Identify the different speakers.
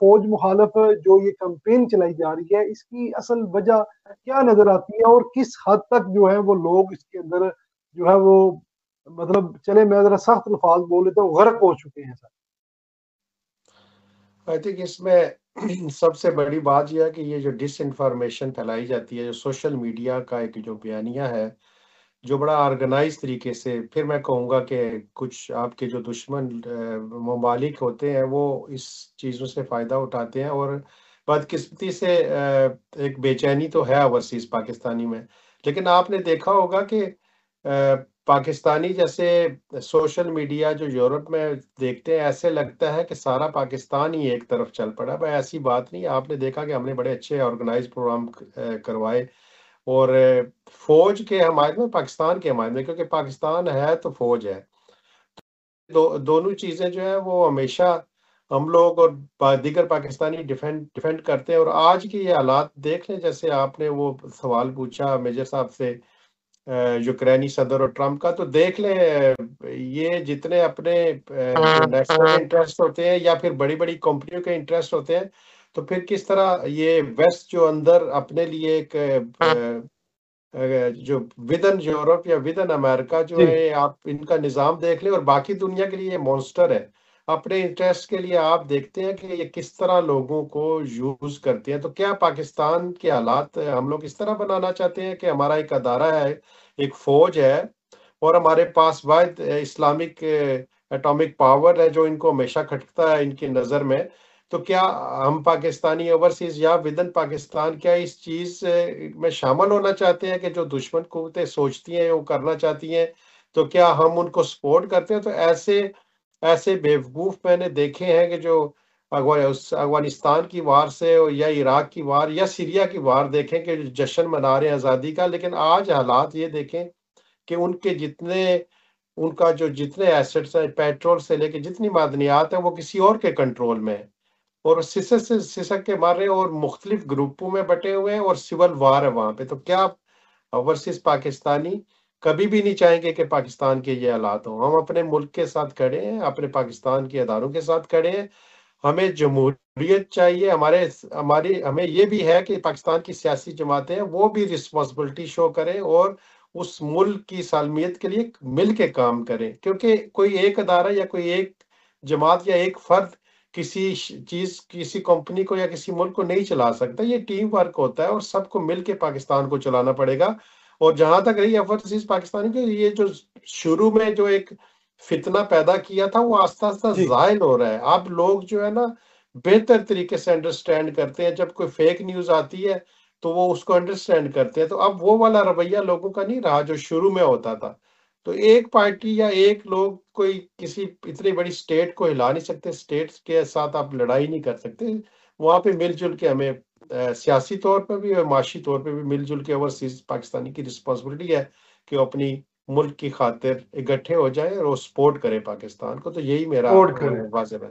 Speaker 1: फौज मुखालफ जो ये कैंपेन चलाई जा रही है, इसकी असल वजह क्या नजर आती है, और किस हद तक जो है वो लोग इसके अंदर जो है वो, मतलब चले मैं जरा सख्त अल्फाज बोले तो गर्क हो चुके हैं सर।
Speaker 2: आई थिंक इसमें सबसे बड़ी बात यह है कि ये जो डिस इन्फॉर्मेशन फैलाई जाती है, जो सोशल मीडिया का एक जो बयानिया है, जो बड़ा ऑर्गेनाइज तरीके से, फिर मैं कहूँगा कि कुछ आपके जो दुश्मन ममालिक होते हैं वो इस चीज़ों से फ़ायदा उठाते हैं, और बदकिस्मती से एक बेचैनी तो है ओवरसीज़ पाकिस्तानी में। लेकिन आपने देखा होगा कि पाकिस्तानी जैसे सोशल मीडिया जो यूरोप में देखते हैं, ऐसे लगता है कि सारा पाकिस्तान ही एक तरफ चल पड़ा। भाई ऐसी बात नहीं है। आपने देखा कि हमने बड़े अच्छे ऑर्गेनाइज प्रोग्राम करवाए, और फौज के हमायत में, पाकिस्तान के हमायत में, क्योंकि पाकिस्तान है तो फौज है। दोनों चीजें जो है वो हमेशा हम लोग और दीगर पाकिस्तानी डिफेंड डिफेंड करते हैं। और आज की ये हालात देख लें, जैसे आपने वो सवाल पूछा मेजर साहब से यूक्रेनी सदर और ट्रम्प का, तो देख लें ये जितने अपने जो नेशनल इंटरेस्ट होते हैं या फिर बड़ी बड़ी कंपनियों के इंटरेस्ट होते हैं, तो फिर किस तरह ये वेस्ट जो अंदर अपने लिए एक जो विदन यूरोप या विदन अमेरिका जो
Speaker 1: जी
Speaker 2: है, आप इनका निज़ाम देख लें, और बाकी दुनिया के लिए ये मॉन्स्टर है। अपने इंटरेस्ट के लिए आप देखते हैं कि ये किस तरह लोगों को यूज करते हैं। तो क्या पाकिस्तान के हालात हम लोग इस तरह बनाना चाहते हैं कि हमारा एक अदारा है, एक फौज है, और हमारे पास वाहिद इस्लामिक एटॉमिक पावर है जो इनको हमेशा खटकता है इनकी नज़र में। तो क्या हम पाकिस्तानी ओवरसीज या विदन पाकिस्तान क्या इस चीज में शामिल होना चाहते हैं कि जो दुश्मन कुव्वतें सोचती हैं वो करना चाहती हैं? तो क्या हम उनको सपोर्ट करते हैं? तो ऐसे ऐसे बेवकूफ मैंने देखे हैं कि जो अफगानिस्तान की वार से, या इराक की वार या सीरिया की वार देखें कि जो जश्न मना रहे हैं आज़ादी का, लेकिन आज हालात ये देखें कि उनके जितने उनका जो जितने एसेट्स हैं, पेट्रोल से लेके जितनी मादनियात है, वो किसी और के कंट्रोल में है, और सिसक से सिसक के मार रहे हैं, और मुख्तलिफ ग्रुपों में बटे हुए हैं, और सिविल वार है वहां पे। तो क्या ओवरसीज पाकिस्तानी कभी भी नहीं चाहेंगे कि पाकिस्तान के ये हालात हों? हम अपने मुल्क के साथ खड़े हैं, अपने पाकिस्तान के अदारों के साथ खड़े हैं। हमें जमहूरियत चाहिए। हमारे हमारी हमें ये भी है कि पाकिस्तान की सियासी जमातें हैं वो भी रिस्पॉन्सिबिलिटी शो करें, और उस मुल्क की सालमियत के लिए मिल के काम करें, क्योंकि कोई एक अदारा या कोई एक जमात या एक फर्द किसी चीज, किसी कंपनी को या किसी मुल्क को नहीं चला सकता। ये टीम वर्क होता है, और सबको मिलके पाकिस्तान को चलाना पड़ेगा। और जहां तक रही ओवरसीज पाकिस्तानी के, ये जो शुरू में जो एक फितना पैदा किया था, वो आस्ता आस्ता
Speaker 1: जी
Speaker 2: जाहिल हो रहा है। अब लोग जो है ना बेहतर तरीके से अंडरस्टैंड करते हैं। जब कोई फेक न्यूज आती है तो वो उसको अंडरस्टैंड करते हैं। तो अब वो वाला रवैया लोगों का नहीं रहा जो शुरू में होता था। तो एक पार्टी या एक लोग कोई किसी इतनी बड़ी स्टेट को हिला नहीं सकते। स्टेट के साथ आप लड़ाई नहीं कर सकते। वहां पे मिलजुल के हमें सियासी तौर पर भी और माशी तौर पे भी मिलजुल के ओवरसीज पाकिस्तानी की रिस्पॉन्सिबिलिटी है कि वो अपनी मुल्क की खातिर इकट्ठे हो जाए और वो सपोर्ट करे पाकिस्तान को। तो यही मेरा
Speaker 1: सपोर्ट करें।
Speaker 2: वाज़ेह है।